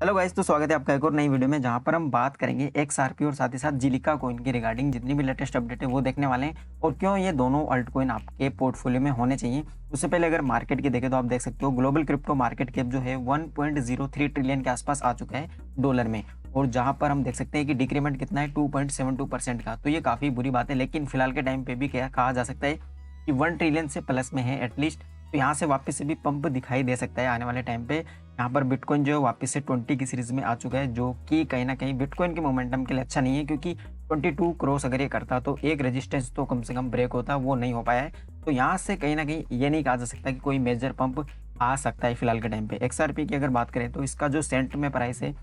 Hello guys, तो स्वागत है आपका एक और नई वीडियो में जहां पर हम बात करेंगे एक्सआरपी और साथ ही साथ जीलिका कॉइन के रिगार्डिंग जितनी भी लेटेस्ट अपडेट है वो देखने वाले हैं और क्यों ये दोनों अल्ट कॉइन आपके पोर्टफोलियो में होने चाहिए। उससे पहले अगर मार्केट की देखें तो आप देख सकते हो ग्लोबल क्रिप्टो मार्केट कैप जो है 1.03 ट्रिलियन के आसपास आ चुका है डॉलर में। और जहां पर हम देख सकते हैं कि डिक्रीमेंट कितना है 2.72% का, तो ये काफ़ी बुरी बात है। लेकिन फिलहाल के टाइम पे भी क्या कहा जा सकता है कि 1 ट्रिलियन से प्लस में है एटलीस्ट, तो यहाँ से वापस से भी पंप दिखाई दे सकता है आने वाले टाइम पे। यहाँ पर बिटकॉइन जो है वापस से 20 की सीरीज में आ चुका है, जो कि कहीं ना कहीं बिटकॉइन के मोमेंटम के लिए अच्छा नहीं है, क्योंकि 22 क्रॉस अगर ये करता तो एक रेजिस्टेंस तो कम से कम ब्रेक होता, वो नहीं हो पाया है। तो यहाँ से कहीं ना कहीं ये नहीं कहा जा सकता कि कोई मेजर पंप आ सकता है फिलहाल के टाइम पे। एक्सआरपी की अगर बात करें तो इसका जो सेंट में प्राइस है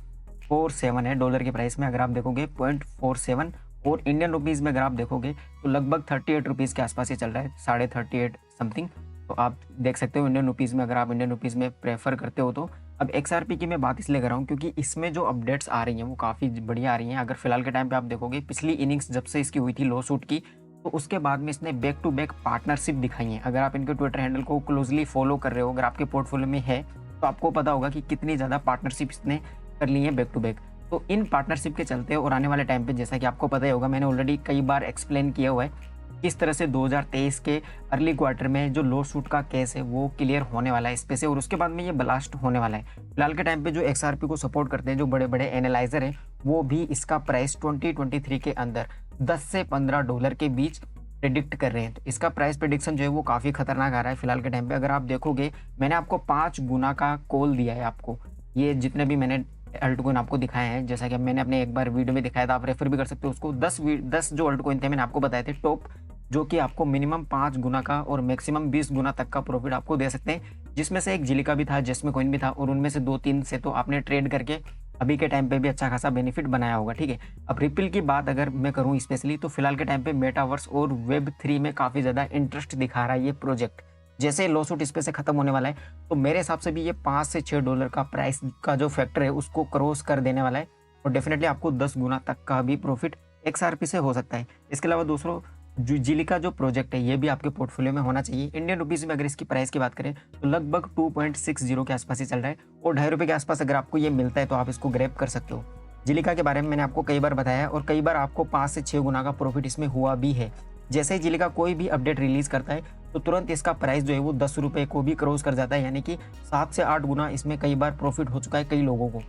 47 है, डॉलर के प्राइस में अगर आप देखोगे 0.47, और इंडियन रुपीज़ में अगर आप देखोगे तो लगभग 38 रुपीज़ के आसपास ये चल रहा है, 38.5 समथिंग। तो आप देख सकते हो इंडियन रुपीज़ में, अगर आप इंडियन रुपीज़ में प्रेफर करते हो तो। अब एक्सआरपी की मैं बात इसलिए कर रहा हूँ क्योंकि इसमें जो अपडेट्स आ रही हैं वो काफ़ी बढ़िया आ रही हैं। अगर फिलहाल के टाइम पे आप देखोगे पिछली इनिंग्स जब से इसकी हुई थी लो शूट की, तो उसके बाद में इसने बैक टू बैक पार्टनरशिप दिखाई है। अगर आप इनके ट्विटर हैंडल को क्लोजली फॉलो कर रहे हो, अगर आपके पोर्टफोलियो में है, तो आपको पता होगा कि कितनी ज़्यादा पार्टनरशिप इसने कर ली है बैक टू बैक। तो इन पार्टनरशिप के चलते और आने वाले टाइम पे जैसा कि आपको पता ही होगा, मैंने ऑलरेडी कई बार एक्सप्लेन किया हुआ है किस तरह से 2023 के अर्ली क्वार्टर में जो लो शूट का केस है वो क्लियर होने वाला है इस पे से, और उसके बाद में ये ब्लास्ट होने वाला है। फिलहाल के टाइम पे जो एक्सआरपी को सपोर्ट करते हैं जो बड़े बड़े एनालाइजर हैं, वो भी इसका प्राइस 2023 के अंदर 10 से 15 डॉलर के बीच प्रिडिक्ट कर रहे हैं। तो इसका प्राइस प्रिडिक्शन जो है वो काफ़ी खतरनाक आ रहा है फिलहाल के टाइम पे। अगर आप देखोगे मैंने आपको 5 गुना का कॉल दिया है आपको, ये जितने भी मैंने अल्ट कॉइन आपको दिखाए हैं, जैसा कि मैंने अपने एक बार वीडियो में दिखाया था, आप रेफर भी कर सकते हो उसको। 10 जो अल्ट कॉइन थे मैंने आपको बताए थे टॉप, जो कि आपको मिनिमम 5 गुना का और मैक्सिमम 20 गुना तक का प्रॉफिट आपको दे सकते हैं, जिसमें से एक जीलिका भी था, जेस्मी कॉइन भी था, और उनमें से 2-3 से तो आपने ट्रेड करके अभी के टाइम पे भी अच्छा खासा बेनिफिट बनाया होगा। ठीक है, अब रिपल की बात अगर मैं करूं स्पेशली, तो फिलहाल के टाइम पे मेटावर्स और वेब 3 में काफ़ी ज़्यादा इंटरेस्ट दिखा रहा है ये प्रोजेक्ट। जैसे लॉ सूट इस पे से खत्म होने वाला है, तो मेरे हिसाब से भी ये 5 से 6 डॉलर का प्राइस का जो फैक्टर है उसको क्रॉस कर देने वाला है, और डेफिनेटली आपको 10 गुना तक का भी प्रॉफिट एक्सआरपी से हो सकता है। इसके अलावा दूसरों जो जीलिका जो प्रोजेक्ट है ये भी आपके पोर्टफोलियो में होना चाहिए। इंडियन रुपीज़ में अगर इसकी प्राइस की बात करें तो लगभग 2.60 के आसपास ही चल रहा है, और ₹2.5 के आसपास अगर आपको ये मिलता है तो आप इसको ग्रैब कर सकते हो। जीलिका के बारे में मैंने आपको कई बार बताया है, और कई बार आपको 5 से 6 गुना का प्रॉफिट इसमें हुआ भी है। जैसे ही जीलिका कोई भी अपडेट रिलीज करता है तो तुरंत इसका प्राइस जो है वो ₹10 को भी क्रॉस कर जाता है, यानी कि 7 से 8 गुना इसमें कई बार प्रॉफिट हो चुका है कई लोगों को।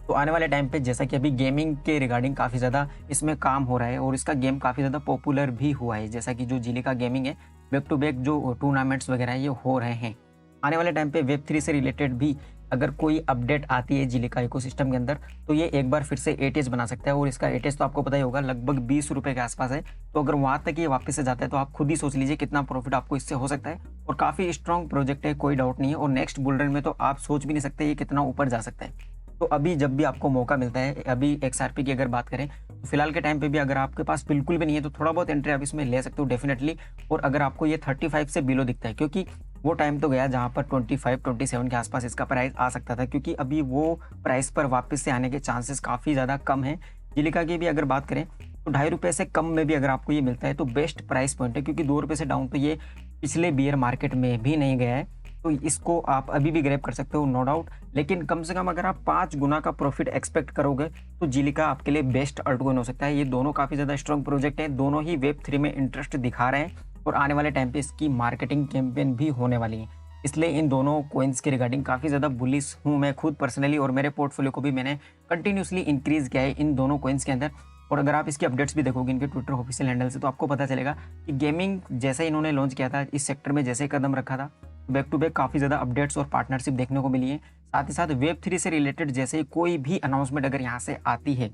तो आने वाले टाइम पे जैसा कि अभी गेमिंग के रिगार्डिंग काफ़ी ज़्यादा इसमें काम हो रहा है, और इसका गेम काफ़ी ज़्यादा पॉपुलर भी हुआ है, जैसा कि जो जीलिका गेमिंग है बैक टू बैक जो टूर्नामेंट्स वगैरह ये हो रहे हैं। आने वाले टाइम पे वेब 3 से रिलेटेड भी अगर कोई अपडेट आती है जीलिका इकोसिस्टम के अंदर, तो ये एक बार फिर से एटीएस बना सकता है, और इसका एटीएस तो आपको पता ही होगा लगभग ₹20 के आसपास है। तो अगर वहाँ तक ये वापस से जाता है तो आप खुद ही सोच लीजिए कितना प्रॉफिट आपको इससे हो सकता है, और काफ़ी स्ट्रॉन्ग प्रोजेक्ट है, कोई डाउट नहीं है। और नेक्स्ट बुल रन में तो आप सोच भी नहीं सकते ये कितना ऊपर जा सकता है। तो अभी जब भी आपको मौका मिलता है, अभी एक्सआरपी की अगर बात करें तो फिलहाल के टाइम पे भी अगर आपके पास बिल्कुल भी नहीं है तो थोड़ा बहुत एंट्री आप इसमें ले सकते हो डेफिनेटली। और अगर आपको ये 35 से बिलो दिखता है, क्योंकि वो टाइम तो गया जहाँ पर 25-27 के आसपास इसका प्राइस आ सकता था, क्योंकि अभी वो प्राइस पर वापस से आने के चांसेस काफ़ी ज़्यादा कम है। जीलिका की भी अगर बात करें तो ₹2.5 से कम में भी अगर आपको ये मिलता है तो बेस्ट प्राइस पॉइंट है, क्योंकि ₹2 से डाउन तो ये पिछले बियर मार्केट में भी नहीं गया है। तो इसको आप अभी भी ग्रैब कर सकते हो नो डाउट, लेकिन कम से कम अगर आप 5 गुना का प्रॉफिट एक्सपेक्ट करोगे तो जीलिका आपके लिए बेस्ट अल्टकॉइन हो सकता है। ये दोनों काफ़ी ज़्यादा स्ट्रॉन्ग प्रोजेक्ट हैं, दोनों ही वेब 3 में इंटरेस्ट दिखा रहे हैं, और आने वाले टाइम पे इसकी मार्केटिंग कैंपेन भी होने वाली है। इसलिए इन दोनों कोइंस के रिगार्डिंग काफ़ी ज़्यादा बुलिश हूँ मैं खुद पर्सनली, और मेरे पोर्टफोलियो को भी मैंने कंटिन्यूसली इंक्रीज़ किया है इन दोनों कोइंस के अंदर। और अगर आप इसकी अपडेट्स भी देखोगे इनके ट्विटर ऑफिशियल हैंडल से, तो आपको पता चलेगा कि गेमिंग जैसे इन्होंने लॉन्च किया था, इस सेक्टर में जैसे कदम रखा था, बैक टू बैक काफ़ी ज़्यादा अपडेट्स और पार्टनरशिप देखने को मिली है। साथ ही साथ वेब 3 से रिलेटेड जैसे कोई भी अनाउंसमेंट अगर यहाँ से आती है,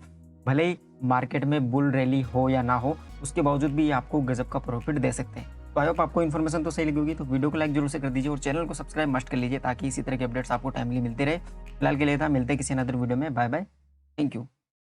भले ही मार्केट में बुल रैली हो या ना हो, उसके बावजूद भी ये आपको गजब का प्रॉफिट दे सकते हैं। तो आई होप आपको इन्फॉर्मेशन तो सही लगी होगी, तो वीडियो को लाइक जरूर से कर दीजिए और चैनल को सब्सक्राइब मस्ट कर लीजिए, ताकि इसी तरह के अपडेट्स आपको टाइमली मिलते रहे। फिलहाल के लिए था, मिलते हैं किसी अदर वीडियो में। Bye bye, thank you.